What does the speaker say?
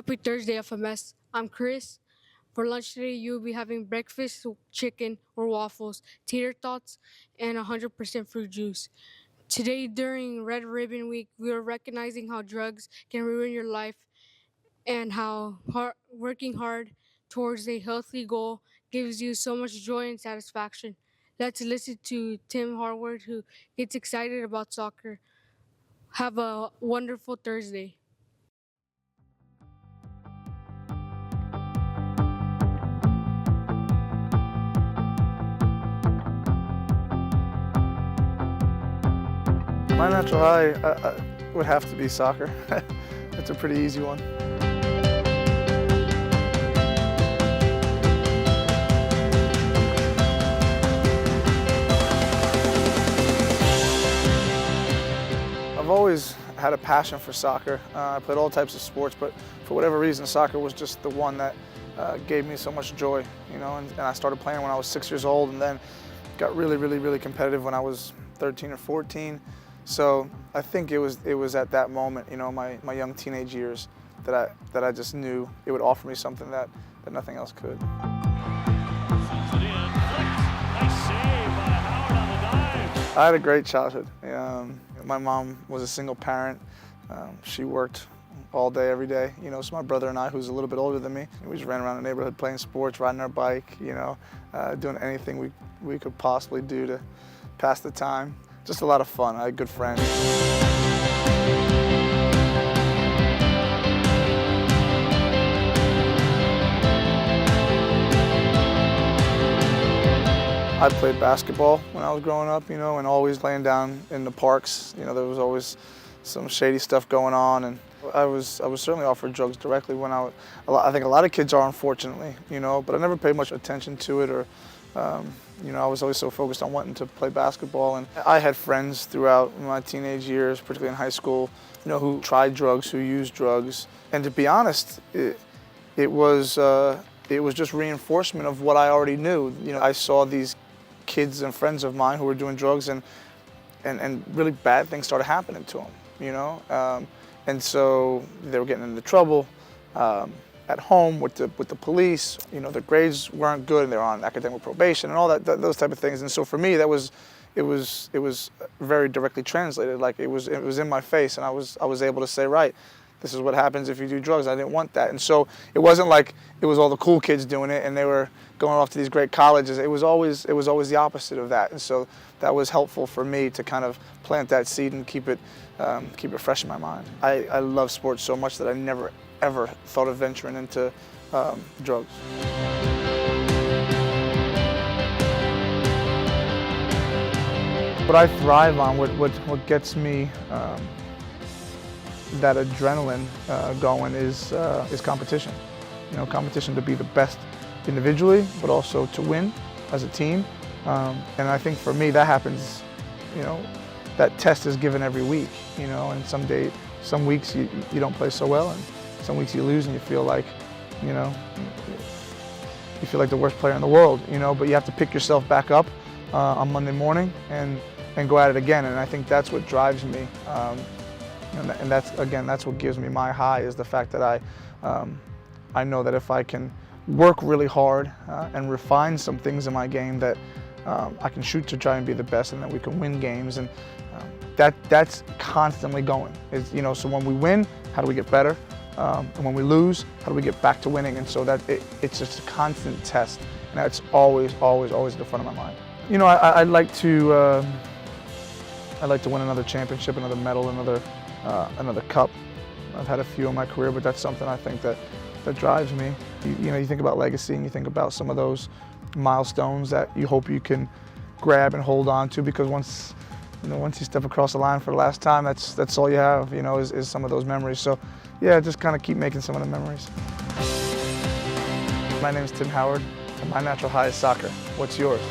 Happy Thursday, FMS. I'm Chris. For lunch today, you'll be having breakfast, chicken or waffles, tater tots, and 100% fruit juice. Today, during Red Ribbon Week, we are recognizing how drugs can ruin your life and how working hard towards a healthy goal gives you so much joy and satisfaction. Let's listen to Tim Harward, who gets excited about soccer. Have a wonderful Thursday. My natural high would have to be soccer. It's a pretty easy one. I've always had a passion for soccer. I played all types of sports, but for whatever reason, soccer was just the one that gave me so much joy, and I started playing when I was 6 years old, and then got really competitive when I was 13 or 14. So I think it was at that moment, my young teenage years, that I just knew it would offer me something that nothing else could. I had a great childhood. My mom was a single parent. She worked all day, every day. So my brother and I, who's a little bit older than me, we just ran around the neighborhood playing sports, riding our bike, doing anything we could possibly do to pass the time. Just a lot of fun. I had good friends. I played basketball when I was growing up, and always laying down in the parks. There was always some shady stuff going on, and I was certainly offered drugs directly when I think a lot of kids are, unfortunately, but I never paid much attention to it, or I was always so focused on wanting to play basketball. And I had friends throughout my teenage years, particularly in high school, who tried drugs, who used drugs. And to be honest, it was just reinforcement of what I already knew. I saw these kids and friends of mine who were doing drugs, and really bad things started happening to them. And so they were getting into trouble. At home with the police, their grades weren't good, and they were on academic probation and all those type of things. And so for me, it was very directly translated. Like it was in my face, and I was able to say, right, this is what happens if you do drugs. I didn't want that. And so it wasn't like it was all the cool kids doing it and they were going off to these great colleges. It was always the opposite of that. And so that was helpful for me to kind of plant that seed and keep it fresh in my mind. I love sports so much that I never ever thought of venturing into drugs. What I thrive on, what gets me that adrenaline going is competition. Competition to be the best individually, but also to win as a team. And I think for me that happens, that test is given every week, and some weeks you don't play so well, and some weeks you lose and you feel like, the worst player in the world, but you have to pick yourself back up on Monday morning and go at it again. And I think that's what drives me. And that's what gives me my high, is the fact that I know that if I can work really hard and refine some things in my game, that I can shoot to try and be the best, and that we can win games. And that's constantly going. So when we win, how do we get better? And when we lose, how do we get back to winning? And so it's just a constant test, and that's always at the front of my mind. I'd like to win another championship, another medal, another cup. I've had a few in my career, but that's something I think that drives me. You think about legacy, and you think about some of those milestones that you hope you can grab and hold on to, because once you step across the line for the last time, that's all you have, is some of those memories. So yeah, just kind of keep making some of the memories. My name is Tim Howard, and my natural high is soccer. What's yours?